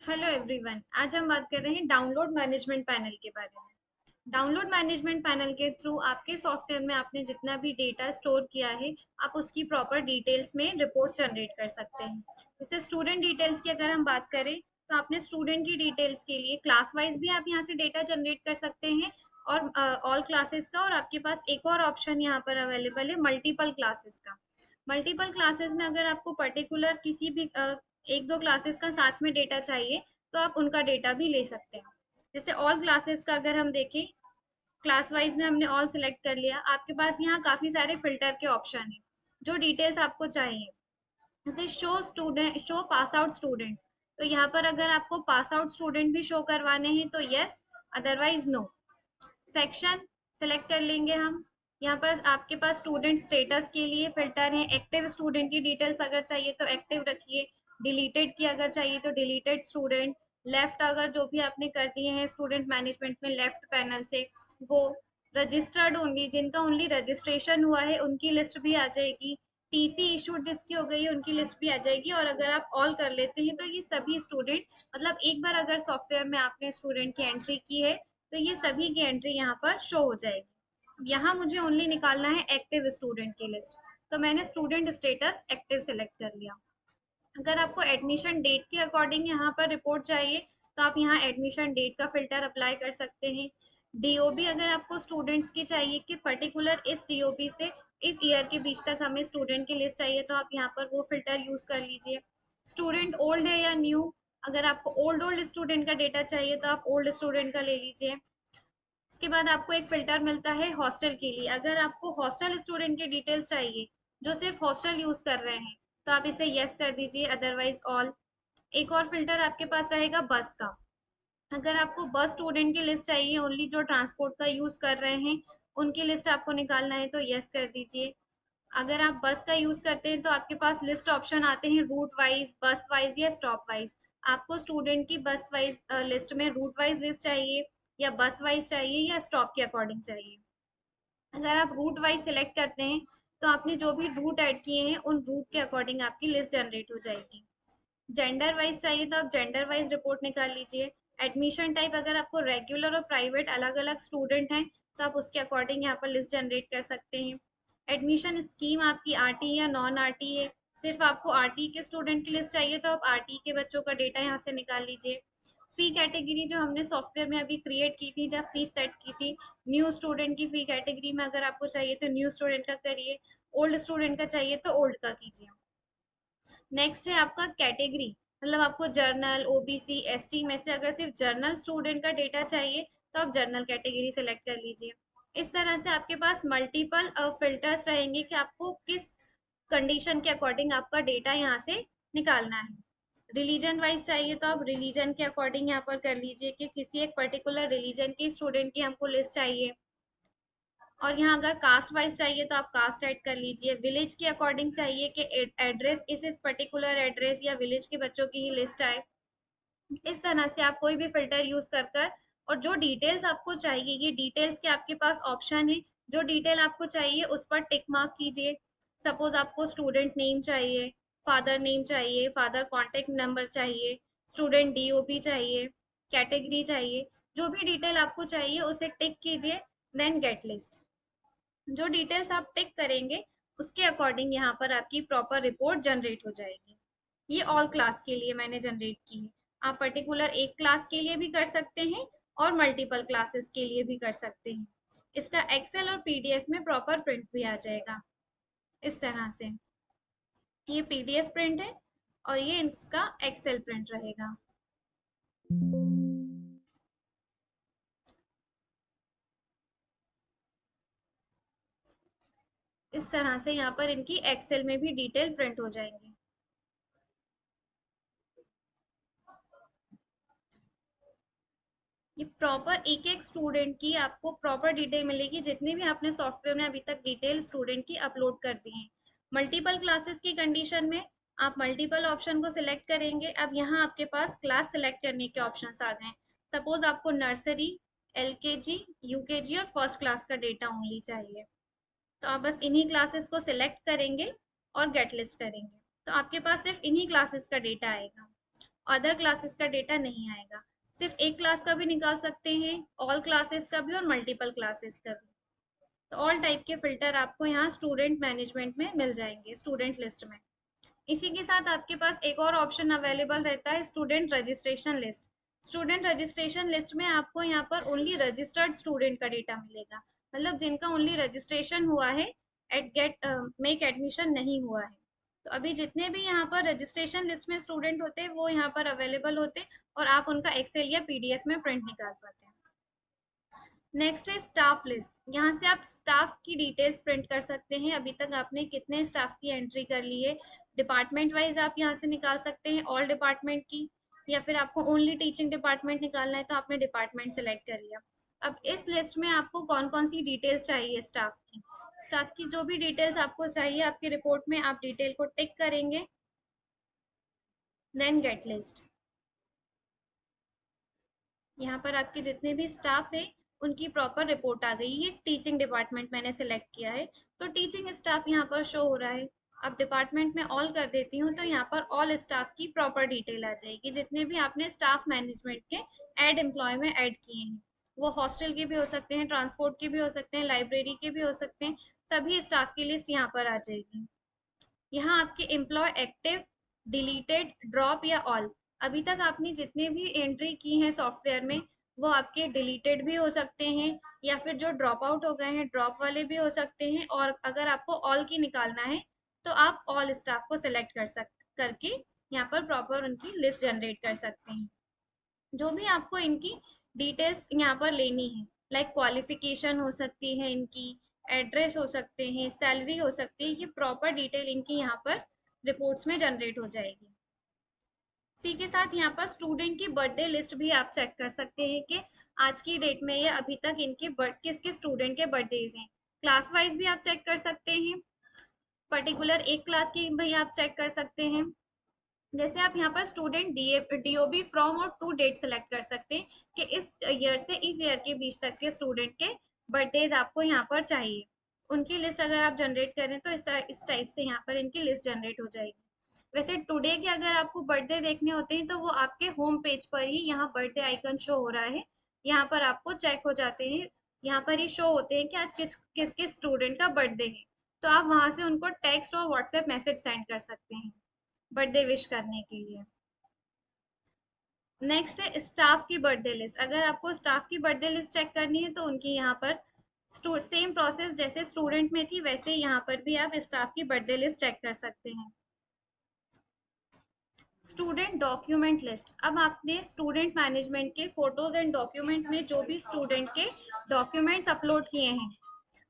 Hello everyone. आज हम बात कर रहे हैं डाउनलोड मैनेजमेंट पैनल के बारे में। डाउनलोड मैनेजमेंट पैनल के थ्रू आपके सॉफ्टवेयर में आपने जितना भी डेटा स्टोर किया है, आप उसकी प्रॉपर डिटेल्स में रिपोर्ट्स जनरेट कर सकते हैं। जैसे स्टूडेंट डिटेल्स की अगर हम बात करें, तो आपने स्टूडेंट की डिटेल्स के लिए क्लास वाइज भी आप यहाँ से डेटा जनरेट कर सकते हैं, और ऑल क्लासेस का। और आपके पास एक और ऑप्शन यहाँ पर अवेलेबल है, मल्टीपल क्लासेस का। मल्टीपल क्लासेस में अगर आपको पर्टिकुलर किसी भी एक दो क्लासेस का साथ में डेटा चाहिए, तो आप उनका डेटा भी ले सकते हैं। जैसे ऑल क्लासेस का अगर हम देखें, क्लास वाइज में हमने ऑल सिलेक्ट कर लिया। आपके पास यहाँ काफी सारे फिल्टर के ऑप्शन है, जो डिटेल्स आपको चाहिए। जैसे show student, show pass out student, तो यहाँ पर अगर आपको पास आउट स्टूडेंट भी शो करवाने हैं तो yes, otherwise no. Section select कर लेंगे हम। यहाँ पर आपके पास स्टूडेंट स्टेटस के लिए फिल्टर है। एक्टिव स्टूडेंट की डिटेल्स अगर चाहिए तो एक्टिव रखिए, डिलीटेड की अगर चाहिए तो डिलीटेड स्टूडेंट। लेफ्ट अगर जो भी आपने कर दिए हैं स्टूडेंट मैनेजमेंट में लेफ्ट पैनल से, वो रजिस्टर्ड ओनली, जिनका ओनली रजिस्ट्रेशन हुआ है उनकी लिस्ट भी आ जाएगी। टीसी इशूड जिसकी हो गई है उनकी लिस्ट भी आ जाएगी। और अगर आप ऑल कर लेते हैं तो ये सभी स्टूडेंट, मतलब एक बार अगर सॉफ्टवेयर में आपने स्टूडेंट की एंट्री की है, तो ये सभी की एंट्री यहाँ पर शो हो जाएगी। यहाँ मुझे ओनली निकालना है एक्टिव स्टूडेंट की लिस्ट, तो मैंने स्टूडेंट स्टेटस एक्टिव सेलेक्ट कर लिया। अगर आपको एडमिशन डेट के अकॉर्डिंग यहाँ पर रिपोर्ट चाहिए, तो आप यहाँ एडमिशन डेट का फिल्टर अप्लाई कर सकते हैं। डीओबी अगर आपको स्टूडेंट्स की चाहिए कि पर्टिकुलर इस डीओबी से इस ईयर के बीच तक हमें स्टूडेंट की लिस्ट चाहिए, तो आप यहाँ पर वो फिल्टर यूज कर लीजिए। स्टूडेंट ओल्ड है या न्यू, अगर आपको ओल्ड स्टूडेंट का डेटा चाहिए तो आप ओल्ड स्टूडेंट का ले लीजिए। इसके बाद आपको एक फिल्टर मिलता है हॉस्टल के लिए। अगर आपको हॉस्टल स्टूडेंट की डिटेल्स चाहिए जो सिर्फ हॉस्टल यूज कर रहे हैं, तो आप इसे यस कर दीजिए, अदरवाइज ऑल। एक और फिल्टर आपके पास रहेगा बस का। अगर आपको बस स्टूडेंट की लिस्ट चाहिए ओनली जो ट्रांसपोर्ट का यूज कर रहे हैं, उनकी लिस्ट आपको निकालना है तो यस कर दीजिए। अगर आप बस का यूज करते हैं तो आपके पास लिस्ट ऑप्शन आते हैं रूट वाइज, बस वाइज या स्टॉप वाइज। आपको स्टूडेंट की बस वाइज लिस्ट में रूट वाइज लिस्ट चाहिए, या बस वाइज चाहिए, या स्टॉप के अकॉर्डिंग चाहिए। अगर आप रूट वाइज सिलेक्ट करते हैं, तो आपने जो भी रूट ऐड किए हैं उन रूट के अकॉर्डिंग आपकी लिस्ट जनरेट हो जाएगी। जेंडर वाइज चाहिए तो आप जेंडर वाइज रिपोर्ट निकाल लीजिए। एडमिशन टाइप, अगर आपको रेगुलर और प्राइवेट अलग अलग स्टूडेंट हैं, तो आप उसके अकॉर्डिंग यहाँ पर लिस्ट जनरेट कर सकते हैं। एडमिशन स्कीम आपकी आरटी या नॉन आरटी है। सिर्फ आपको आरटी के स्टूडेंट की लिस्ट चाहिए तो आप आरटी के बच्चों का डेटा यहाँ से निकाल लीजिए। फी कैटेगरी जो हमने सॉफ्टवेयर में अभी क्रिएट की थी, जब फीस सेट की थी, न्यू स्टूडेंट की फी कैटेगरी में अगर आपको चाहिए तो न्यू स्टूडेंट का करिए, ओल्ड स्टूडेंट का चाहिए तो ओल्ड का कीजिए। नेक्स्ट है आपका कैटेगरी, मतलब आपको जर्नल, ओबीसी, एसटी में से अगर सिर्फ जर्नल स्टूडेंट का डेटा चाहिए, तो आप जर्नल कैटेगरी सेलेक्ट कर लीजिए। इस तरह से आपके पास मल्टीपल फिल्टर्स रहेंगे कि आपको किस कंडीशन के अकॉर्डिंग आपका डेटा यहाँ से निकालना है। रिलीजन वाइज चाहिए तो आप रिलीजन के अकॉर्डिंग यहाँ पर कर लीजिए कि किसी एक पर्टिकुलर रिलीजन के स्टूडेंट की हमको लिस्ट चाहिए। और यहाँ अगर कास्ट वाइज चाहिए तो आप कास्ट ऐड कर लीजिए। विलेज के अकॉर्डिंग चाहिए कि एड्रेस इस पर्टिकुलर एड्रेस या विलेज के बच्चों की ही लिस्ट आए। इस तरह से आप कोई भी फिल्टर यूज कर कर, और जो डिटेल्स आपको चाहिए, ये डिटेल्स के आपके पास ऑप्शन है, जो डिटेल आपको चाहिए उस पर टिक मार्क कीजिए। सपोज आपको स्टूडेंट नेम चाहिए, फादर नेम चाहिए, फादर कॉन्टेक्ट नंबर चाहिए, स्टूडेंट डीओपी चाहिए, कैटेगरी चाहिए, जो भी डिटेल आपको चाहिए उसे टिक कीजिए, देन गेट लिस्ट। जो डिटेल्स आप टिक करेंगे उसके अकॉर्डिंग यहाँ पर आपकी प्रॉपर रिपोर्ट जनरेट हो जाएगी। ये ऑल क्लास के लिए मैंने जनरेट की है। आप पर्टिकुलर एक क्लास के लिए भी कर सकते हैं और मल्टीपल क्लासेस के लिए भी कर सकते हैं। इसका एक्सेल और पीडीएफ में प्रॉपर प्रिंट भी आ जाएगा इस तरह से। ये पीडीएफ प्रिंट है और ये इसका एक्सेल प्रिंट रहेगा। इस तरह से यहाँ पर इनकी एक्सेल में भी डिटेल प्रिंट हो जाएंगी। ये प्रॉपर एक एक स्टूडेंट की आपको प्रॉपर डिटेल मिलेगी, जितनी भी आपने सॉफ्टवेयर में अभी तक डिटेल स्टूडेंट की अपलोड कर दी है। मल्टीपल क्लासेस की कंडीशन में आप मल्टीपल ऑप्शन को सिलेक्ट करेंगे। अब यहाँ आपके पास क्लास सिलेक्ट करने के ऑप्शन आ गए। सपोज आपको नर्सरी, एलकेजी, यूकेजी और फर्स्ट क्लास का डेटा ओनली चाहिए, तो आप बस इन्हीं क्लासेस को सिलेक्ट करेंगे और गेट लिस्ट करेंगे, तो आपके पास सिर्फ इन्हीं क्लासेस का डेटा आएगा। अदर क्लासेस का डेटा नहीं आएगा। सिर्फ एक क्लास का भी निकाल सकते हैं, ऑल क्लासेस का भी और मल्टीपल क्लासेस का भी। तो ऑल टाइप के फिल्टर आपको यहाँ स्टूडेंट मैनेजमेंट में मिल जाएंगे, स्टूडेंट लिस्ट में। इसी के साथ आपके पास एक और ऑप्शन अवेलेबल रहता है, student registration list. Student registration list में आपको यहाँ पर ओनली रजिस्टर्ड स्टूडेंट का डेटा मिलेगा, मतलब जिनका ओनली रजिस्ट्रेशन हुआ है, एट गेट मेक एडमिशन नहीं हुआ है। तो अभी जितने भी यहाँ पर रजिस्ट्रेशन लिस्ट में स्टूडेंट होते हैं वो यहाँ पर अवेलेबल होते हैं, और आप उनका एक्सेल या पीडीएफ में प्रिंट निकाल पाते हैं। नेक्स्ट है स्टाफ लिस्ट। यहाँ से आप स्टाफ की डिटेल्स प्रिंट कर सकते हैं, अभी तक आपने कितने स्टाफ की एंट्री कर ली है। डिपार्टमेंट वाइज आप यहाँ से निकाल सकते हैं, ऑल डिपार्टमेंट की, या फिर आपको ओनली टीचिंग डिपार्टमेंट निकालना है तो आपने डिपार्टमेंट सेलेक्ट कर लिया। अब इस लिस्ट में आपको कौन कौन सी डिटेल्स चाहिए स्टाफ की, स्टाफ की जो भी डिटेल्स आपको चाहिए आपकी रिपोर्ट में, आप डिटेल को टिक करेंगे, देन गेट लिस्ट। यहाँ पर आपके जितने भी स्टाफ है उनकी प्रॉपर रिपोर्ट आ गई। ये टीचिंग डिपार्टमेंट मैंने सेलेक्ट किया है तो टीचिंग स्टाफ यहाँ पर शो हो रहा है। अब डिपार्टमेंट में ऑल कर देती हूँ तो यहाँ पर ऑल स्टाफ की प्रॉपर डिटेल आ जाएगी, जितने भी आपने स्टाफ मैनेजमेंट के एड एम्प्लॉय में ऐड किए हैं। वो हॉस्टल के भी हो सकते हैं, ट्रांसपोर्ट के भी हो सकते हैं, लाइब्रेरी के भी हो सकते हैं, सभी स्टाफ की लिस्ट यहाँ पर आ जाएगी। यहाँ आपके एम्प्लॉय एक्टिव, डिलीटेड, ड्रॉप या ऑल, अभी तक आपने जितने भी एंट्री की हैं सॉफ्टवेयर में वो आपके डिलीटेड भी हो सकते हैं, या फिर जो ड्रॉप आउट हो गए हैं ड्रॉप वाले भी हो सकते हैं, और अगर आपको ऑल की निकालना है तो आप ऑल स्टाफ को सिलेक्ट करके यहाँ पर प्रॉपर उनकी लिस्ट जनरेट कर सकते हैं। जो भी आपको इनकी डिटेल्स यहाँ पर लेनी है, लाइक क्वालिफिकेशन हो सकती है इनकी, एड्रेस हो सकते हैं, सैलरी हो सकती है, ये प्रॉपर डिटेल इनकी यहाँ पर रिपोर्ट्स में जनरेट हो जाएगी। इसी के साथ यहाँ पर स्टूडेंट की बर्थडे लिस्ट भी आप चेक कर सकते हैं कि आज की डेट में या अभी तक इनके किस किस स्टूडेंट के बर्थडेज हैं। क्लास वाइज भी आप चेक कर सकते हैं, पर्टिकुलर एक क्लास की भी आप चेक कर सकते हैं। जैसे आप यहाँ पर स्टूडेंट डीओबी फ्रॉम और टू डेट सेलेक्ट कर सकते हैं कि इस ईयर से इस ईयर के बीच तक के स्टूडेंट के बर्थडेज आपको यहाँ पर चाहिए। उनकी लिस्ट अगर आप जनरेट करें तो इस टाइप से यहाँ पर इनकी लिस्ट जनरेट हो जाएगी। वैसे टुडे के अगर आपको बर्थडे देखने होते हैं तो वो आपके होम पेज पर ही यहाँ बर्थडे आइकन शो हो रहा है, यहाँ पर आपको चेक हो जाते हैं, यहाँ पर ही शो होते हैं कि आज किस किस किस स्टूडेंट का बर्थडे है। तो आप वहां से उनको टेक्स्ट और व्हाट्सएप मैसेज सेंड कर सकते हैं बर्थडे विश करने के लिए। नेक्स्ट है स्टाफ की बर्थडे लिस्ट। अगर आपको स्टाफ की बर्थडे लिस्ट चेक करनी है तो उनकी यहाँ पर सेम प्रोसेस जैसे स्टूडेंट में थी वैसे यहाँ पर भी आप स्टाफ की बर्थडे लिस्ट चेक कर सकते हैं। Student document list. अब आपने स्टूडेंट मैनेजमेंट के फोटोज एंड डॉक्यूमेंट में जो भी स्टूडेंट के डॉक्यूमेंट्स अपलोड किए हैं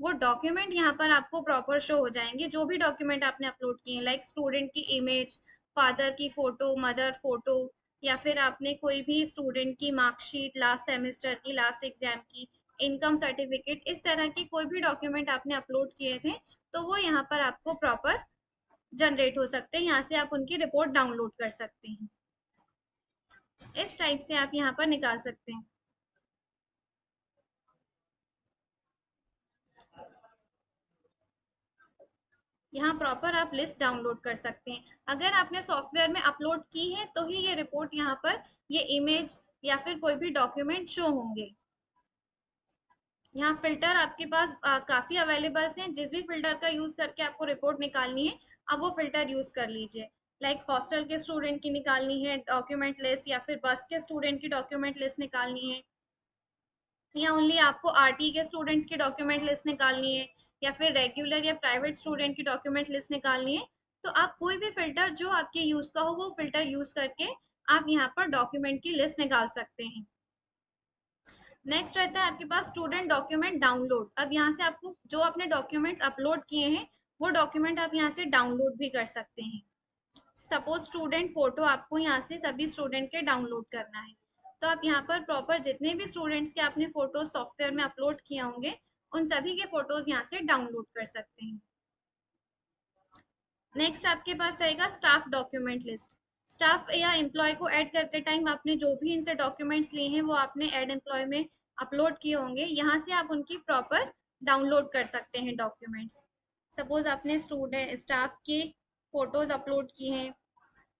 वो डॉक्यूमेंट यहाँ पर आपको प्रॉपर शो हो जाएंगे। जो भी डॉक्यूमेंट आपने अपलोड किए हैं, लाइक स्टूडेंट की इमेज, फादर की फोटो, मदर फोटो, या फिर आपने कोई भी स्टूडेंट की मार्कशीट लास्ट सेमेस्टर की, लास्ट एग्जाम की, इनकम सर्टिफिकेट, इस तरह की कोई भी डॉक्यूमेंट आपने अपलोड किए थे तो वो यहाँ पर आपको प्रॉपर जनरेट हो सकते हैं। यहाँ से आप उनकी रिपोर्ट डाउनलोड कर सकते हैं। इस टाइप से आप यहाँ पर निकाल सकते हैं। यहाँ प्रॉपर आप लिस्ट डाउनलोड कर सकते हैं। अगर आपने सॉफ्टवेयर में अपलोड की है तो ही ये रिपोर्ट यहाँ पर ये इमेज या फिर कोई भी डॉक्यूमेंट शो होंगे। यहाँ फिल्टर आपके पास काफी अवेलेबल हैं, जिस भी फिल्टर का यूज करके आपको रिपोर्ट निकालनी है आप वो फिल्टर यूज कर लीजिए। लाइक हॉस्टल के स्टूडेंट की निकालनी है डॉक्यूमेंट लिस्ट, या फिर बस के स्टूडेंट की डॉक्यूमेंट लिस्ट निकालनी है, या ओनली आपको आरटी के स्टूडेंट्स की डॉक्यूमेंट लिस्ट निकालनी है, या फिर रेगुलर या प्राइवेट स्टूडेंट की डॉक्यूमेंट लिस्ट निकालनी है, तो आप कोई भी फिल्टर जो आपके यूज का हो वो फिल्टर यूज करके आप यहाँ पर डॉक्यूमेंट की लिस्ट निकाल सकते हैं। नेक्स्ट रहता है आपके पास स्टूडेंट डॉक्यूमेंट डाउनलोड। अब यहाँ से आपको जो आपने डॉक्यूमेंट्स अपलोड किए हैं वो डॉक्यूमेंट आप यहाँ से डाउनलोड भी कर सकते हैं। सपोज स्टूडेंट फोटो आपको यहाँ से सभी स्टूडेंट के डाउनलोड करना है तो आप यहाँ पर प्रॉपर जितने भी स्टूडेंट्स के आपने फोटो सॉफ्टवेयर में अपलोड किए होंगे उन सभी के फोटोज यहाँ से डाउनलोड कर सकते हैं। नेक्स्ट आपके पास रहेगा स्टाफ डॉक्यूमेंट लिस्ट। स्टाफ या एम्प्लॉय को ऐड करते टाइम आपने जो भी इनसे डॉक्यूमेंट्स लिए हैं वो आपने ऐड एम्प्लॉय में अपलोड किए होंगे, यहाँ से आप उनकी प्रॉपर डाउनलोड कर सकते हैं डॉक्यूमेंट्स। सपोज आपने स्टूडेंट स्टाफ के फोटोज अपलोड किए हैं,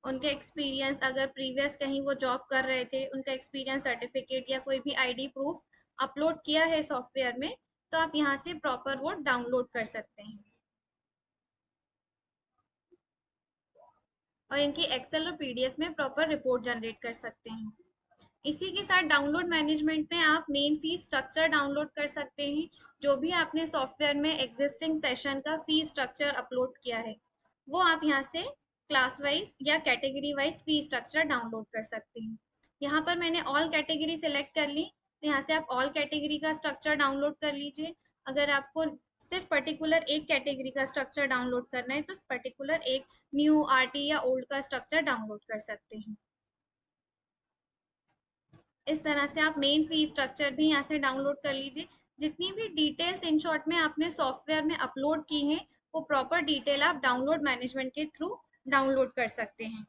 उनके एक्सपीरियंस, अगर प्रीवियस कहीं वो जॉब कर रहे थे, उनका एक्सपीरियंस सर्टिफिकेट या कोई भी आईडी प्रूफ अपलोड किया है सॉफ्टवेयर में, तो आप यहाँ से प्रॉपर वो डाउनलोड कर सकते हैं और इनकी एक्सेल और पीडीएफ में प्रॉपर रिपोर्ट जनरेट कर सकते हैं। इसी के साथ डाउनलोड मैनेजमेंट में आप मेन फी स्ट्रक्चर डाउनलोड कर सकते हैं। जो भी आपने सॉफ्टवेयर में एग्जिस्टिंग सेशन का फी स्ट्रक्चर अपलोड किया है, वो आप यहाँ से क्लास वाइज या category wise fee structure download कर सकते हैं। यहाँ पर मैंने ऑल कैटेगरी सेलेक्ट कर ली, तो यहाँ से आप ऑल कैटेगरी का स्ट्रक्चर डाउनलोड कर लीजिए। अगर आपको सिर्फ पर्टिकुलर एक कैटेगरी का स्ट्रक्चर डाउनलोड करना है, तो पर्टिकुलर एक न्यू, आरटी या ओल्ड का स्ट्रक्चर डाउनलोड कर सकते हैं। इस तरह से आप मेन फी स्ट्रक्चर भी यहाँ से डाउनलोड कर लीजिए। जितनी भी डिटेल्स इन शॉर्ट में आपने सॉफ्टवेयर में अपलोड की हैं, वो प्रॉपर डिटेल आप डाउनलोड मैनेजमेंट के थ्रू डाउनलोड कर सकते हैं।